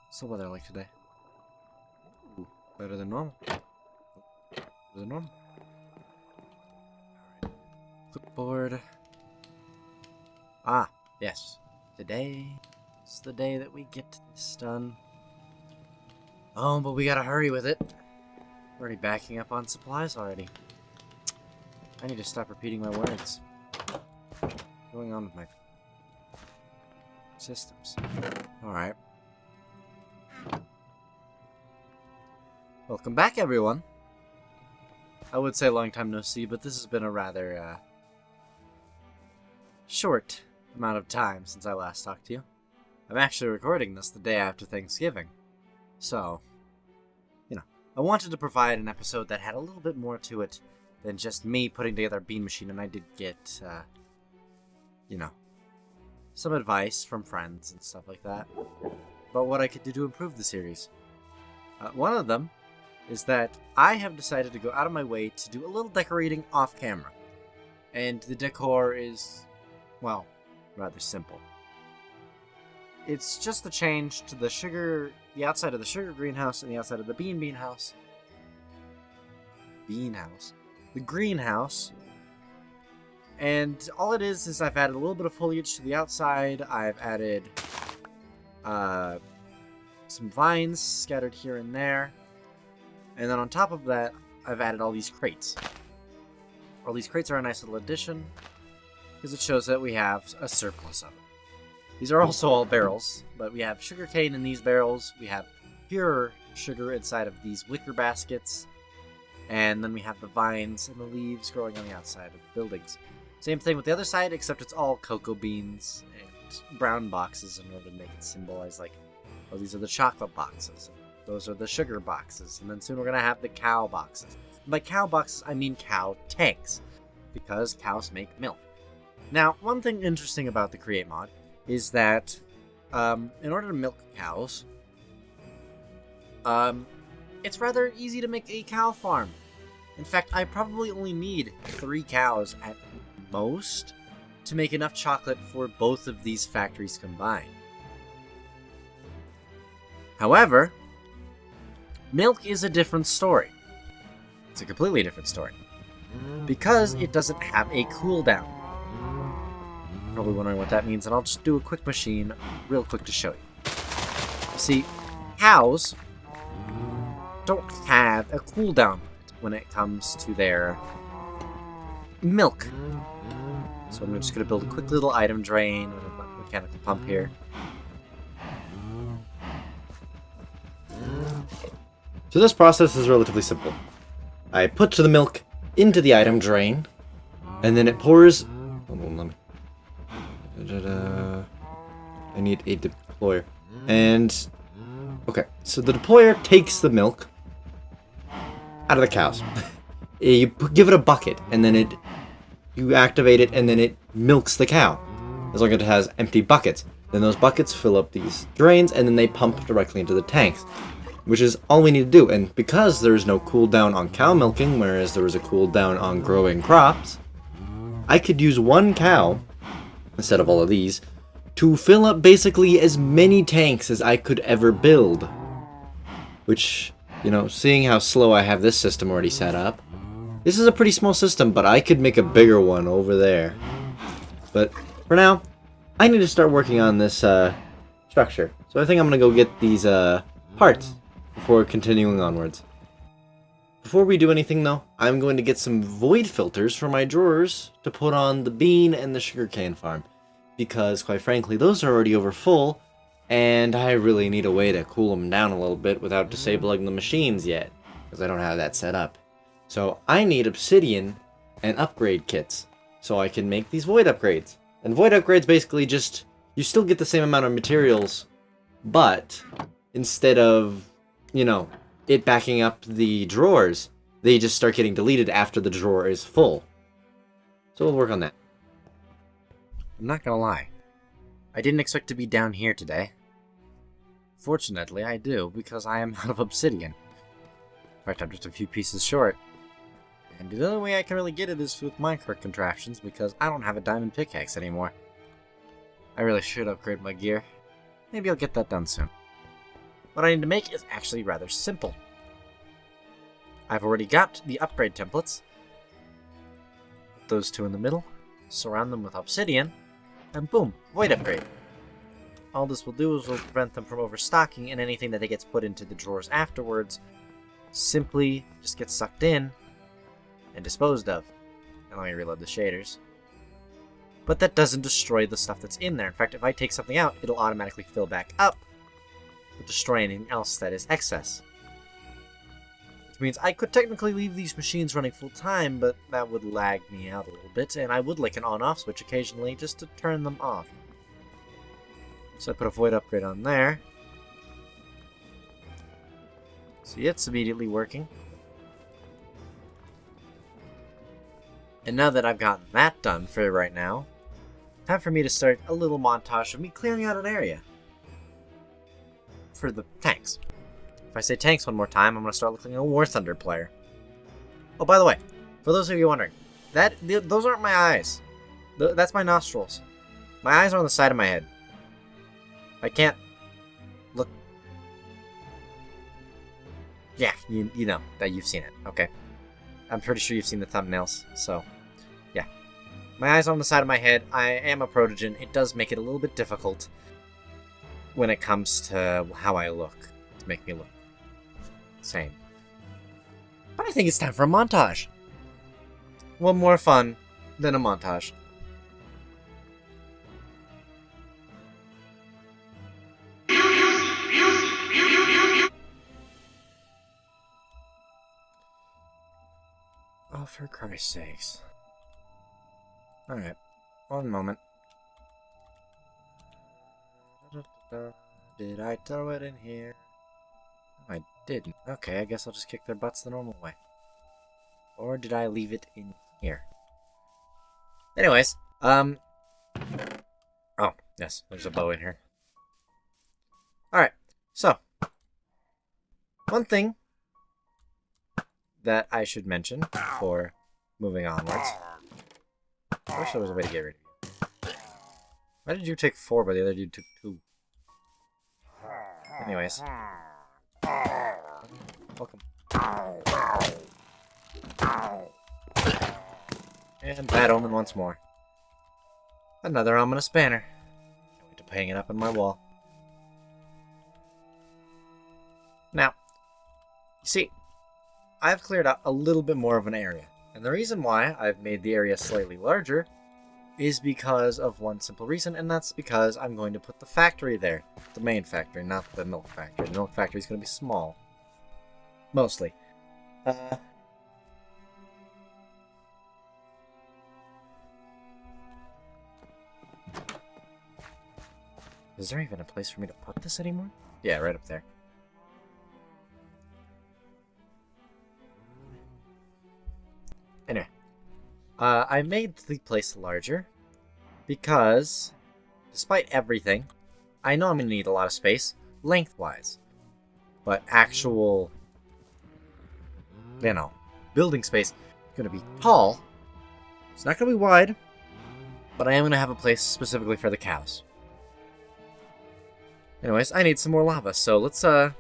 What's the weather like today? Ooh, better than normal. Better than normal. Alright. Clipboard. Ah, yes. Today is the day that we get this done. Oh, but we gotta hurry with it. We're already backing up on supplies already. I need to stop repeating my words. What's going on with my systems? Alright. Welcome back, everyone. I would say long time no see, but this has been a rather, short amount of time since I last talked to you. I'm actually recording this the day after Thanksgiving. So, I wanted to provide an episode that had a little bit more to it than just me putting together a bean machine, and I did get, some advice from friends and stuff like that about what I could do to improve the series. One of them is that I have decided to go out of my way to do a little decorating off camera. And the decor is, well, rather simple. It's just a change to the outside of the sugar greenhouse and the outside of the bean house. The greenhouse. And all it is I've added a little bit of foliage to the outside. I've added some vines scattered here and there. And then on top of that, I've added all these crates. All these crates are a nice little addition, because it shows that we have a surplus of them. These are also all barrels, but we have sugarcane in these barrels, we have pure sugar inside of these wicker baskets, and then we have the vines and the leaves growing on the outside of the buildings. Same thing with the other side, except it's all cocoa beans and brown boxes in order to make it symbolize, like, oh, these are the chocolate boxes. Those are the sugar boxes, and then soon we're going to have the cow boxes. By cow boxes, I mean cow tanks, because cows make milk. Now, one thing interesting about the Create mod is that in order to milk cows, it's rather easy to make a cow farm. In fact, I probably only need 3 cows at most to make enough chocolate for both of these factories combined. However, milk is a different story. It's a completely different story. Because it doesn't have a cooldown. Probably wondering what that means, and I'll just do a quick machine real quick to show you. See, cows don't have a cooldown when it comes to their milk. So I'm just going to build a quick little item drain with a mechanical pump here. So this process is relatively simple. I put the milk into the item drain, and then it pours... Hold on, let me... I need a deployer. And... Okay, so the deployer takes the milk out of the cows. You give it a bucket, and then you activate it, and then it milks the cow. As long as it has empty buckets. Then those buckets fill up these drains, and then they pump directly into the tanks. Which is all we need to do, and because there is no cooldown on cow milking, whereas there is a cooldown on growing crops, I could use one cow, instead of all of these, to fill up basically as many tanks as I could ever build. Which, seeing how slow I have this system already set up, this is a pretty small system, but I could make a bigger one over there. But for now, I need to start working on this structure. So I think I'm going to go get these parts before continuing onwards. Before we do anything though, I'm going to get some void filters for my drawers to put on the bean and the sugarcane farm. Because quite frankly, those are already over full, and I really need a way to cool them down a little bit without disabling the machines yet, because I don't have that set up. So I need obsidian and upgrade kits, so I can make these void upgrades. And void upgrades basically just, you still get the same amount of materials, but instead of it backing up the drawers, they just start getting deleted after the drawer is full. So we'll work on that. I'm not gonna lie. I didn't expect to be down here today. Fortunately, I do, because I am out of obsidian. In fact, I'm just a few pieces short. And the only way I can really get it is with minecart contraptions, because I don't have a diamond pickaxe anymore. I really should upgrade my gear. Maybe I'll get that done soon. what I need to make is actually rather simple. I've already got the upgrade templates. Put those two in the middle, surround them with obsidian, and boom, void upgrade. All this will do is will prevent them from overstocking, and anything that gets put into the drawers afterwards simply just gets sucked in and disposed of. And let me reload the shaders. But that doesn't destroy the stuff that's in there. In fact, if I take something out, it'll automatically fill back up, but destroy anything else that is excess. Which means I could technically leave these machines running full time, but that would lag me out a little bit, and I would like an on-off switch occasionally just to turn them off. So I put a void upgrade on there. See, it's immediately working. And now that I've gotten that done for right now, time for me to start a little montage of me clearing out an area for the tanks. If I say tanks one more time, I'm going to start looking like a War Thunder player. Oh, by the way, for those of you wondering, those aren't my eyes. That's my nostrils. My eyes are on the side of my head. I can't look. Yeah, you know that you've seen it. Okay. I'm pretty sure you've seen the thumbnails, so yeah. My eyes are on the side of my head. I am a protogen. It does make it a little bit difficult when it comes to how I look, to make me look sane. But I think it's time for a montage. What more fun than a montage? Oh, for Christ's sakes. Alright, one moment. Did I throw it in here? No, I didn't. Okay, I guess I'll just kick their butts the normal way. Or did I leave it in here? Anyways, oh, yes, there's a bow in here. Alright, so. One thing that I should mention before moving onwards. I wish there was a way to get rid of you. Why did you take 4 but the other dude took 2? Anyways. Welcome. And bad omen once more. Another ominous banner. Can't wait to hang it up on my wall. Now, you see, I've cleared out a little bit more of an area. And the reason why I've made the area slightly larger is because of one simple reason, and that's because I'm going to put the factory there. The main factory, not the milk factory. The milk factory is going to be small. Mostly. Is there even a place for me to put this anymore? Yeah, right up there. Anyway, I made the place larger because, despite everything, I know I'm going to need a lot of space, lengthwise. But actual, building space is going to be tall. It's not going to be wide, but I am going to have a place specifically for the cows. Anyways, I need some more lava, so let's, I'll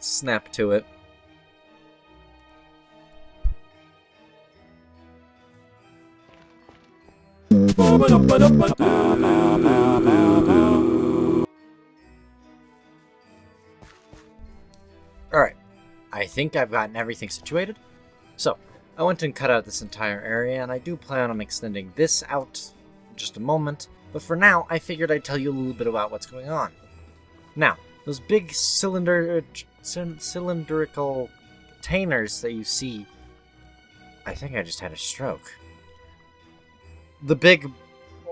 snap to it. Alright, I think I've gotten everything situated. So, I went and cut out this entire area, and I do plan on extending this out in just a moment. But for now, I figured I'd tell you a little bit about what's going on. Now, those big cylindrical containers that you see... I think I just had a stroke. The big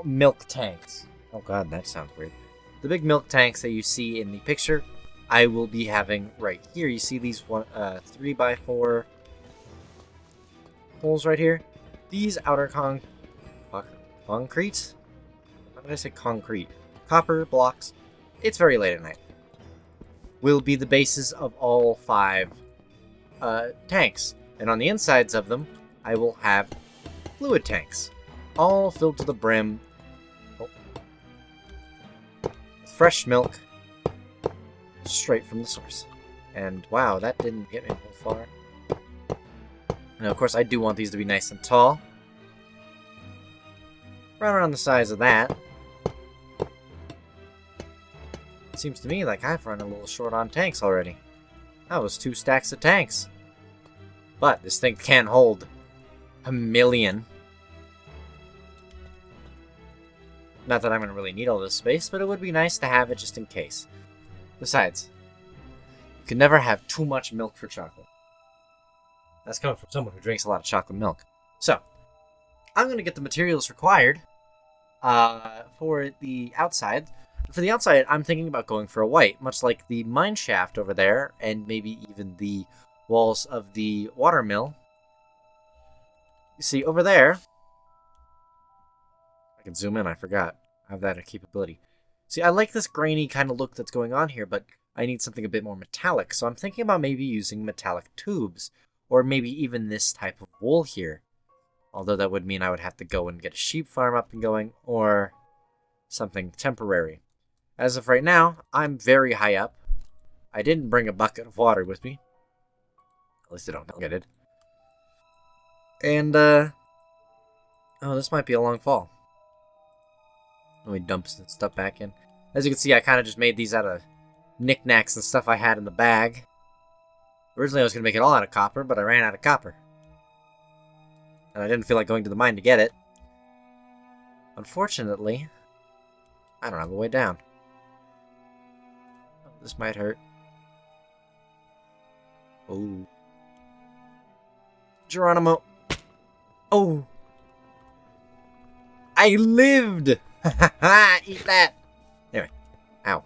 milk tanks. Oh god, that sounds weird. The big milk tanks that you see in the picture, I will be having right here. You see these 3x4 holes right here? These outer concrete? Why did I say concrete? Copper blocks. It's very late at night. Will be the bases of all 5 tanks. And on the insides of them, I will have fluid tanks. All filled to the brim. Oh. fresh milk straight from the source. And wow, that didn't get me very far. Now, of course, I do want these to be nice and tall. Right around the size of that. It seems to me like I've run a little short on tanks already. That was 2 stacks of tanks. But this thing can hold 1,000,000. Not that I'm going to really need all this space, but it would be nice to have it just in case. Besides, you can never have too much milk for chocolate. That's coming from someone who drinks a lot of chocolate milk. So, I'm going to get the materials required for the outside. For the outside, I'm thinking about going for a white, much like the mine shaft over there, and maybe even the walls of the water mill. You see, over there... I can zoom in, I forgot. I have that capability. See, I like this grainy kind of look that's going on here, but I need something a bit more metallic, so I'm thinking about maybe using metallic tubes, or maybe even this type of wool here. Although that would mean I would have to go and get a sheep farm up and going, or something temporary. As of right now, I'm very high up. I didn't bring a bucket of water with me. At least I don't think I did. And, oh, this might be a long fall. Let me dump some stuff back in. As you can see, I kind of just made these out of knickknacks and stuff I had in the bag. Originally, I was going to make it all out of copper, but I ran out of copper. And I didn't feel like going to the mine to get it. Unfortunately, I don't have a way down. This might hurt. Oh. Geronimo. Oh. I lived! Ha ha! Eat that! Anyway. Ow.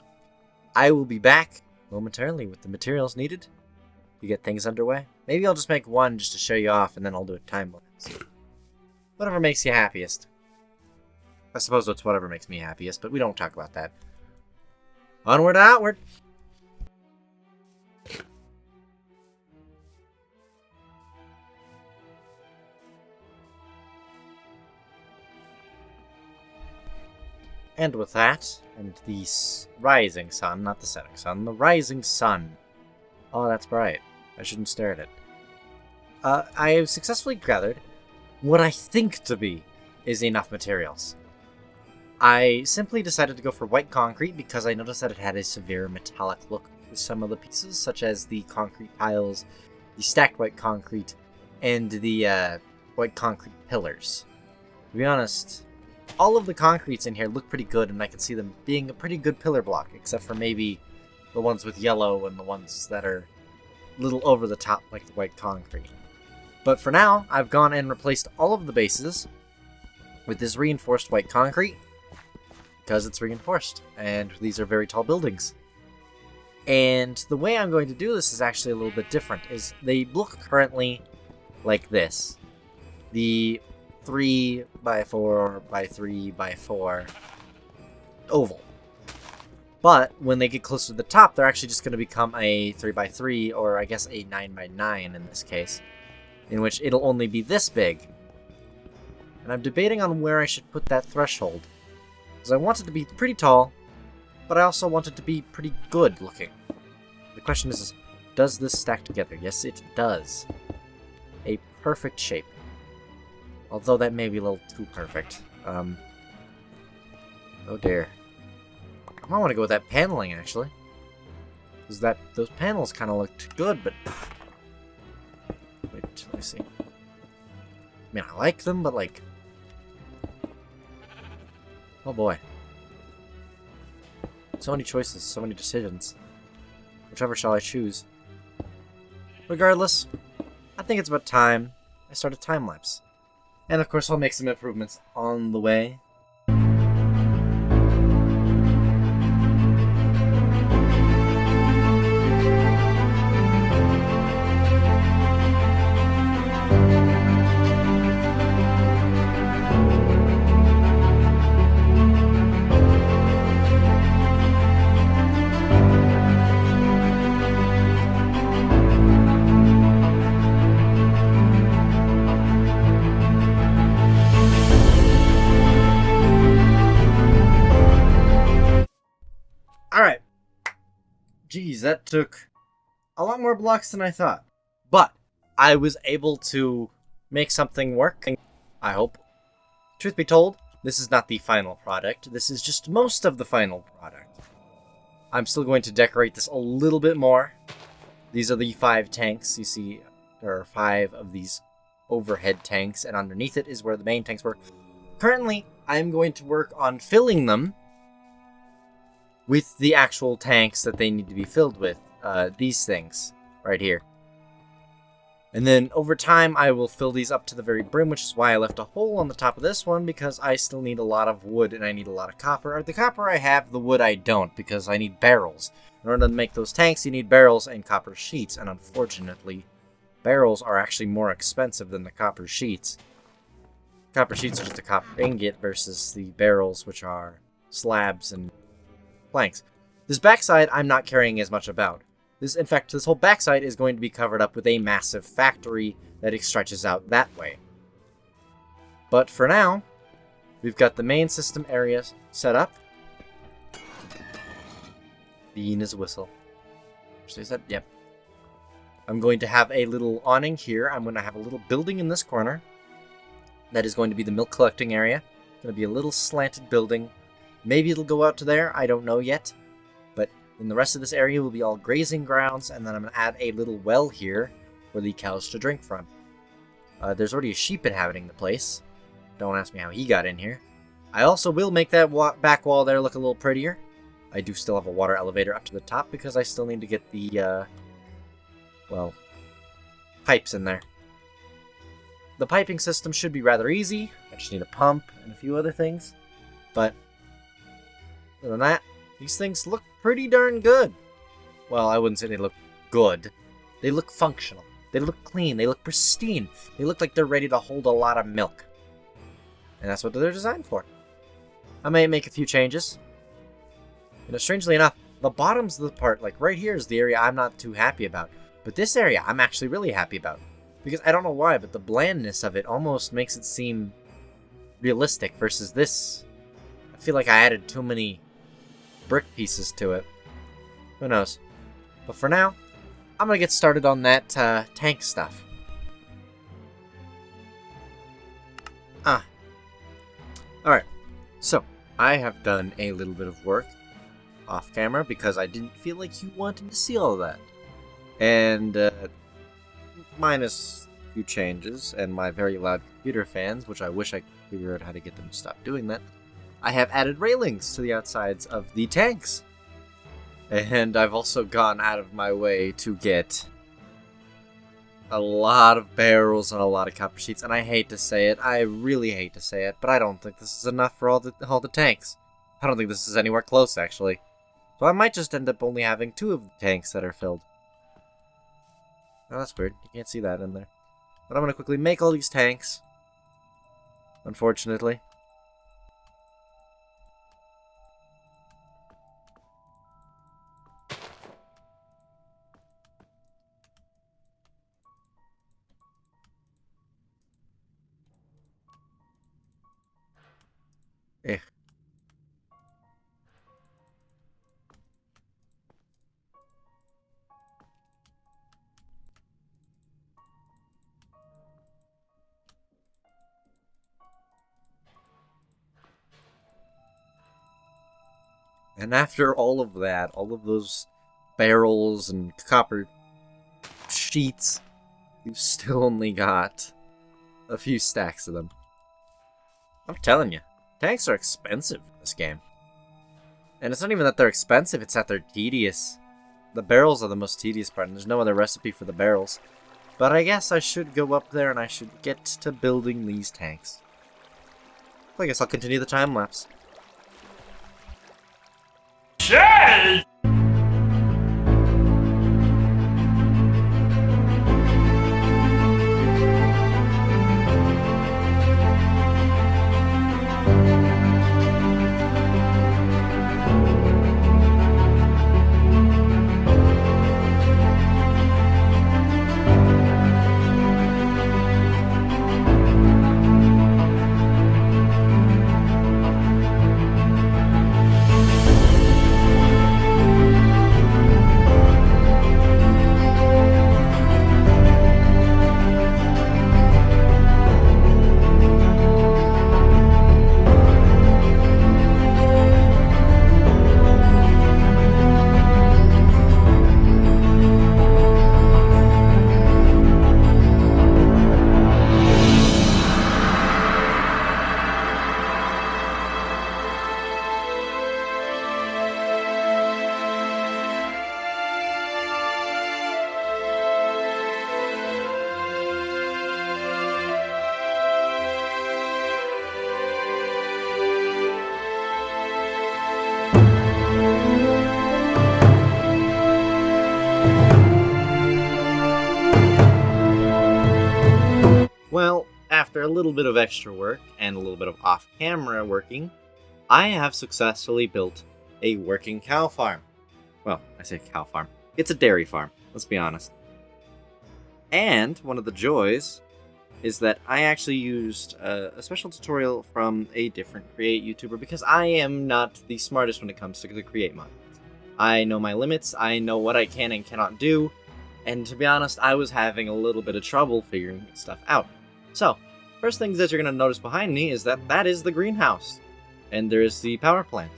I will be back momentarily with the materials needed to get things underway. Maybe I'll just make one just to show you off, and then I'll do a time lapse. Whatever makes you happiest. I suppose it's whatever makes me happiest, but we don't talk about that. Onward and outward! And with that, and the rising sun, not the setting sun, the rising sun. Oh, that's bright. I shouldn't stare at it. I have successfully gathered what I think to be is enough materials. I simply decided to go for white concrete because I noticed that it had a severe metallic look to some of the pieces, such as the concrete tiles, the stacked white concrete, and the white concrete pillars. To be honest, all of the concretes in here look pretty good, and I can see them being a pretty good pillar block, except for maybe the ones with yellow and the ones that are a little over the top like the white concrete. But for now, I've gone and replaced all of the bases with this reinforced white concrete, because it's reinforced, and these are very tall buildings. And the way I'm going to do this is actually a little bit different, is they look currently like this. The 3x4x3x4 oval. But when they get closer to the top, they're actually just going to become a 3x3, or I guess a 9x9 in this case, in which it'll only be this big. And I'm debating on where I should put that threshold, because I want it to be pretty tall, but I also want it to be pretty good looking. The question is, does this stack together? Yes, it does. A perfect shape. Although that may be a little too perfect. Oh dear. I might want to go with that paneling, actually. Because those panels kind of looked good, but... Wait, let me see. I mean, I like them, but like... Oh boy. So many choices, so many decisions. Whichever shall I choose? Regardless, I think it's about time I start a time lapse. And of course I'll make some improvements on the way. Geez, that took a lot more blocks than I thought. But I was able to make something work, I hope. Truth be told, this is not the final product. This is just most of the final product. I'm still going to decorate this a little bit more. These are the 5 tanks. You see, there are 5 of these overhead tanks, and underneath it is where the main tanks were. Currently, I'm going to work on filling them with the actual tanks that they need to be filled with. These things right here. And then over time, I will fill these up to the very brim, which is why I left a hole on the top of this one, because I still need a lot of wood and I need a lot of copper. The copper I have, the wood I don't, because I need barrels. In order to make those tanks, you need barrels and copper sheets, and unfortunately, barrels are actually more expensive than the copper sheets. Copper sheets are just a copper ingot versus the barrels, which are slabs and planks. This backside, I'm not caring as much about. In fact, this whole backside is going to be covered up with a massive factory that stretches out that way. But for now, we've got the main system areas set up. Bean is a whistle. Is that? Yep. I'm going to have a little awning here. I'm going to have a little building in this corner. That is going to be the milk collecting area. It's going to be a little slanted building. Maybe it'll go out to there. I don't know yet. But in the rest of this area will be all grazing grounds. And then I'm going to add a little well here for the cows to drink from. There's already a sheep inhabiting the place. Don't ask me how he got in here. I also will make that back wall there look a little prettier. I do still have a water elevator up to the top because I still need to get the, well, pipes in there. The piping system should be rather easy. I just need a pump and a few other things. But other than that, these things look pretty darn good. Well, I wouldn't say they look good. They look functional. They look clean. They look pristine. They look like they're ready to hold a lot of milk. And that's what they're designed for. I may make a few changes. You know, strangely enough, the bottom's the part, like right here is the area I'm not too happy about. But this area I'm actually really happy about. Because I don't know why, but the blandness of it almost makes it seem realistic versus this. I feel like I added too many brick pieces to it. Who knows? But for now, I'm going to get started on that tank stuff. Alright, so I have done a little bit of work off camera because I didn't feel like you wanted to see all of that. And minus a few changes and my very loud computer fans, which I wish I could figure out how to get them to stop doing that, I have added railings to the outsides of the tanks. And I've also gone out of my way to get a lot of barrels and a lot of copper sheets, and I hate to say it, I really hate to say it, but I don't think this is enough for all the tanks. I don't think this is anywhere close, actually. So I might just end up only having 2 of the tanks that are filled. Oh, that's weird. You can't see that in there. But I'm going to quickly make all these tanks. Unfortunately. Eh. And after all of that, all of those barrels and copper sheets, you've still only got a few stacks of them. I'm telling you, tanks are expensive in this game. And it's not even that they're expensive, it's that they're tedious. The barrels are the most tedious part, and there's no other recipe for the barrels. But I guess I should go up there and I should get to building these tanks. I guess I'll continue the time lapse. Shit! after a little bit of extra work and a little bit of off-camera working, I have successfully built a working cow farm. Well, I say cow farm. It's a dairy farm, let's be honest. And one of the joys is that I actually used a special tutorial from a different Create YouTuber because I am not the smartest when it comes to the Create mod. I know my limits, I know what I can and cannot do, and to be honest, I was having a little bit of trouble figuring stuff out. So, first things that you're going to notice behind me is that is the greenhouse, and there is the power plant.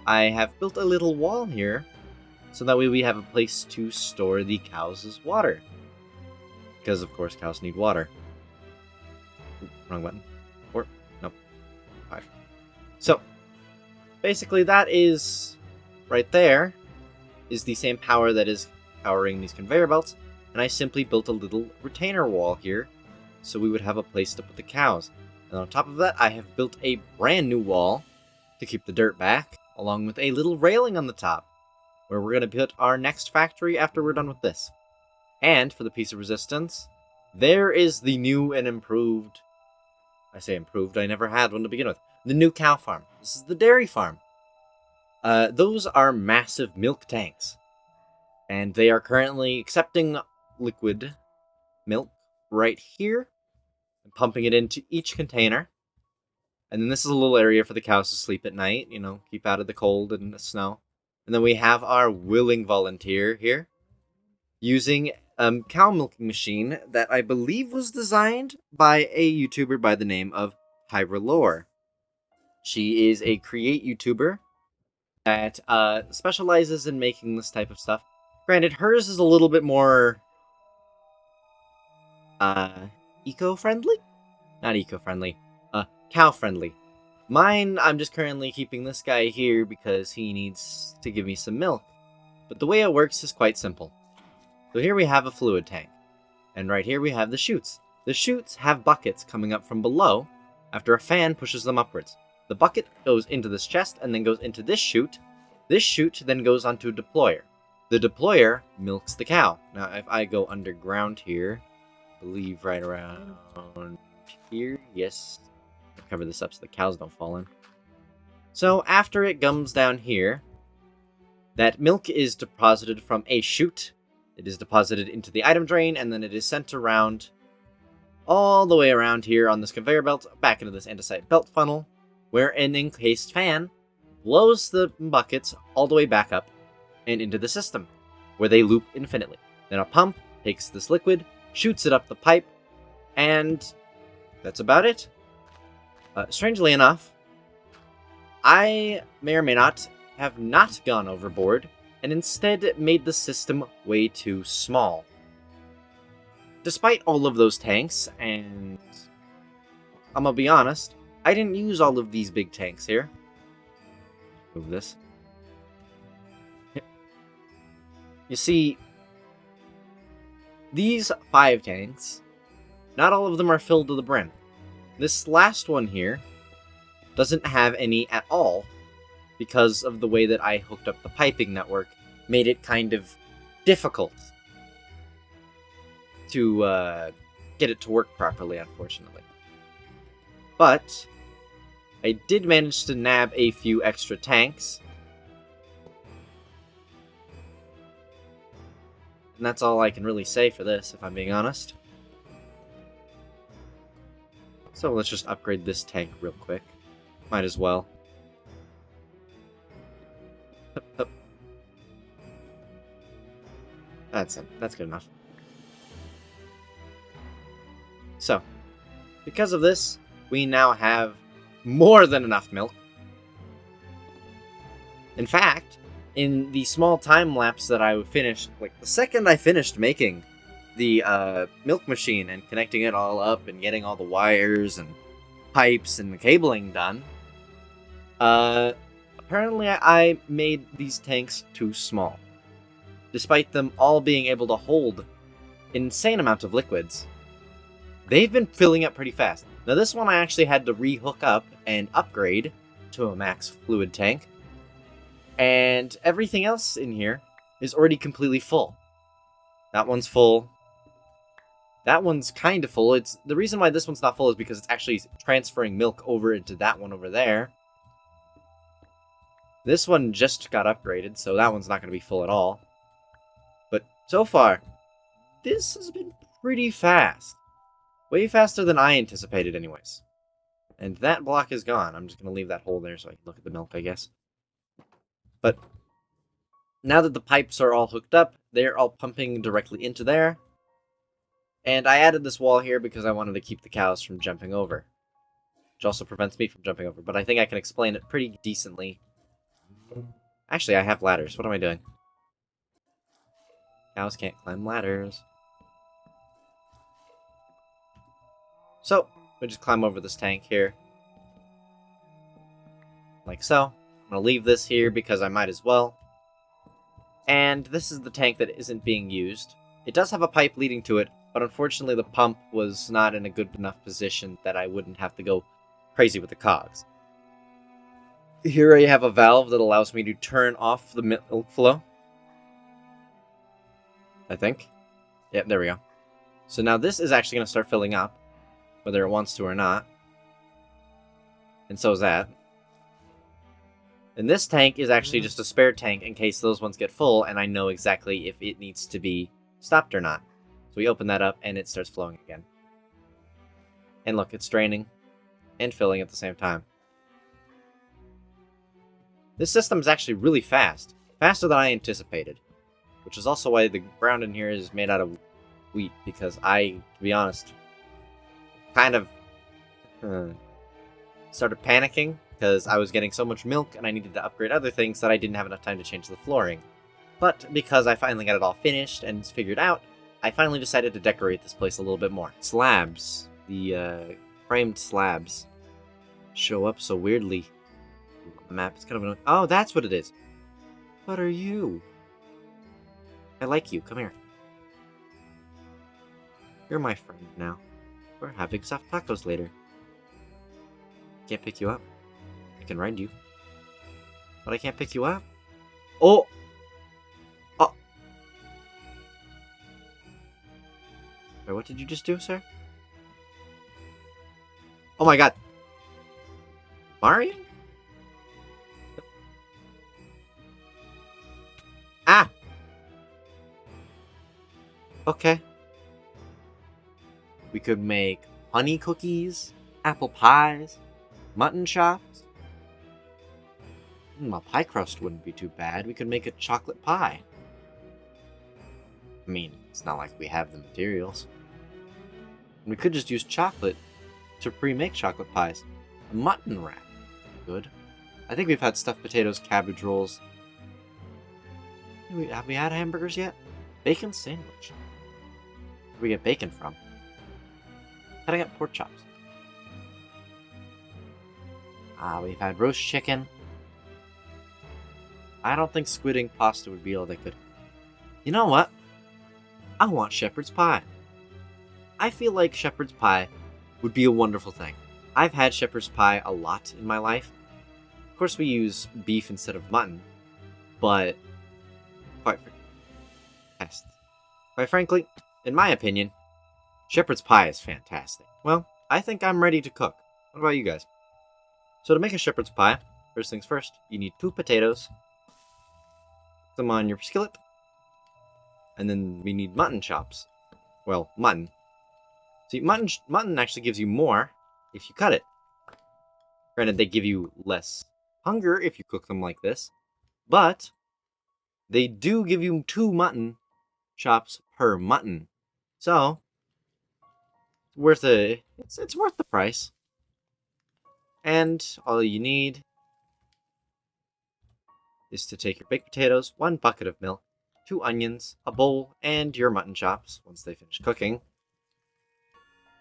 I have built a little wall here, so that way we have a place to store the cows' water. Because, of course, cows need water. Ooh, wrong button. 4? Nope. 5. So, basically that is, right there, is the same power that is powering these conveyor belts, and I simply built a little retainer wall here, so we would have a place to put the cows. And on top of that, I have built a brand new wall to keep the dirt back, along with a little railing on the top, where we're going to put our next factory after we're done with this. And for the piece of resistance, there is the new and improved, I say improved, I never had one to begin with, the new cow farm. This is the dairy farm. Those are massive milk tanks, and they are currently accepting liquid milk right here, and pumping it into each container. And then this is a little area for the cows to sleep at night, you know, keep out of the cold and the snow. And then we have our willing volunteer here, using a cow milking machine that I believe was designed by a YouTuber by the name of Hyralore. She is a Create YouTuber that specializes in making this type of stuff. Granted, hers is a little bit more eco-friendly? Not eco-friendly. Cow-friendly. Mine, I'm just currently keeping this guy here because he needs to give me some milk. But the way it works is quite simple. So here we have a fluid tank. And right here we have the chutes. The chutes have buckets coming up from below after a fan pushes them upwards. The bucket goes into this chest and then goes into this chute. This chute then goes onto a deployer. The deployer milks the cow. Now if I go underground here, I believe right around here, yes. I'll cover this up so the cows don't fall in. So after it comes down here, that milk is deposited from a chute. It is deposited into the item drain, and then it is sent around all the way around here on this conveyor belt, back into this andesite belt funnel, where an encased fan blows the buckets all the way back up and into the system, where they loop infinitely. Then a pump takes this liquid, shoots it up the pipe, and that's about it. Strangely enough, I may or may not have not gone overboard, and instead made the system way too small. Despite all of those tanks, and I'm gonna be honest, I didn't use all of these big tanks here. Move this. You see, these 5 tanks, not all of them are filled to the brim. This last one here doesn't have any at all, because of the way that I hooked up the piping network, made it kind of difficult to get it to work properly, unfortunately. But I did manage to nab a few extra tanks, and that's all I can really say for this, if I'm being honest. So let's just upgrade this tank real quick. Might as well. Hup, hup. That's it. That's good enough. So, because of this, we now have more than enough milk. In fact, in the small time lapse that I finished, like the second I finished making the milk machine and connecting it all up and getting all the wires and pipes and the cabling done, apparently I made these tanks too small. Despite them all being able to hold an insane amount of liquids, they've been filling up pretty fast. Now this one I actually had to re-hook up and upgrade to a max fluid tank, and everything else in here is already completely full. That one's full. That one's kind of full. It's the reason why this one's not full is because it's actually transferring milk over into that one over there. This one just got upgraded, so that one's not going to be full at all. But so far, this has been pretty fast. Way faster than I anticipated anyways. And that block is gone. I'm just going to leave that hole there so I can look at the milk, I guess. But now that the pipes are all hooked up, they're all pumping directly into there. And I added this wall here because I wanted to keep the cows from jumping over. Which also prevents me from jumping over. But I think I can explain it pretty decently. Actually, I have ladders. What am I doing? Cows can't climb ladders. So, we just climb over this tank here. Like so. I'm going to leave this here because I might as well. And this is the tank that isn't being used. It does have a pipe leading to it, but unfortunately the pump was not in a good enough position that I wouldn't have to go crazy with the cogs. Here I have a valve that allows me to turn off the milk flow. I think. Yep, there we go. So now this is actually going to start filling up, whether it wants to or not. And so is that. And this tank is actually just a spare tank in case those ones get full, and I know exactly if it needs to be stopped or not. So we open that up, and it starts flowing again. And look, it's draining and filling at the same time. This system is actually really fast. Faster than I anticipated. Which is also why the ground in here is made out of wheat, because I, to be honest, kind of started panicking because I was getting so much milk and I needed to upgrade other things that I didn't have enough time to change the flooring. But because I finally got it all finished and figured out, I finally decided to decorate this place a little bit more. Slabs, the framed slabs, show up so weirdly. The map is kind of annoying. Oh, that's what it is. What are you? I like you. Come here. You're my friend now. We're having soft tacos later. Can't pick you up. I can ride you. But I can't pick you up. Oh! Oh! Wait, what did you just do, sir? Oh my god. Mario? Ah! Okay. We could make honey cookies, apple pies, mutton chops. A pie crust wouldn't be too bad. We could make a chocolate pie. I mean, it's not like we have the materials. We could just use chocolate to pre-make chocolate pies. A mutton wrap. Good. I think we've had stuffed potatoes, cabbage rolls. Have we had hamburgers yet? Bacon sandwich. Where do we get bacon from? How'd I get pork chops? We've had roast chicken. I don't think squid ink pasta would be all that good. You know what? I want shepherd's pie. I feel like shepherd's pie would be a wonderful thing. I've had shepherd's pie a lot in my life. Of course we use beef instead of mutton, but quite frankly, in my opinion, shepherd's pie is fantastic. Well, I think I'm ready to cook. What about you guys? So to make a shepherd's pie, first things first, you need 2 potatoes. Put them on your skillet. And then we need mutton chops. Well, mutton. See, mutton actually gives you more if you cut it. Granted, they give you less hunger if you cook them like this. But they do give you 2 mutton chops per mutton. So, it's worth the price. And all you need is to take your baked potatoes, 1 bucket of milk, 2 onions, a bowl, and your mutton chops once they finish cooking.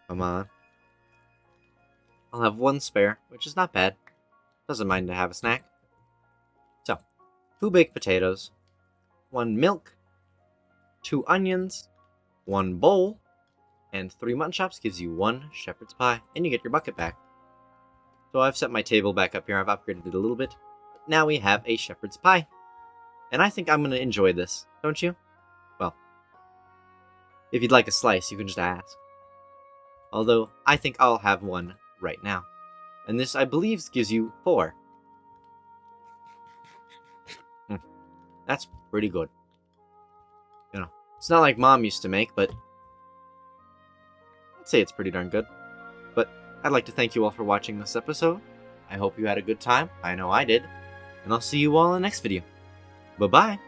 Come on. I'll have 1 spare, which is not bad. Doesn't mind to have a snack. So, 2 baked potatoes, 1 milk, 2 onions, 1 bowl, and 3 mutton chops gives you 1 shepherd's pie, and you get your bucket back. So I've set my table back up here, I've upgraded it a little bit. Now we have a shepherd's pie. And I think I'm going to enjoy this, don't you? Well, If you'd like a slice, you can just ask. Although, I think I'll have one right now. And this, I believe, gives you 4. That's pretty good. You know, it's not like Mom used to make, but I'd say it's pretty darn good. But I'd like to thank you all for watching this episode. I hope you had a good time. I know I did. And I'll see you all in the next video. Bye-bye.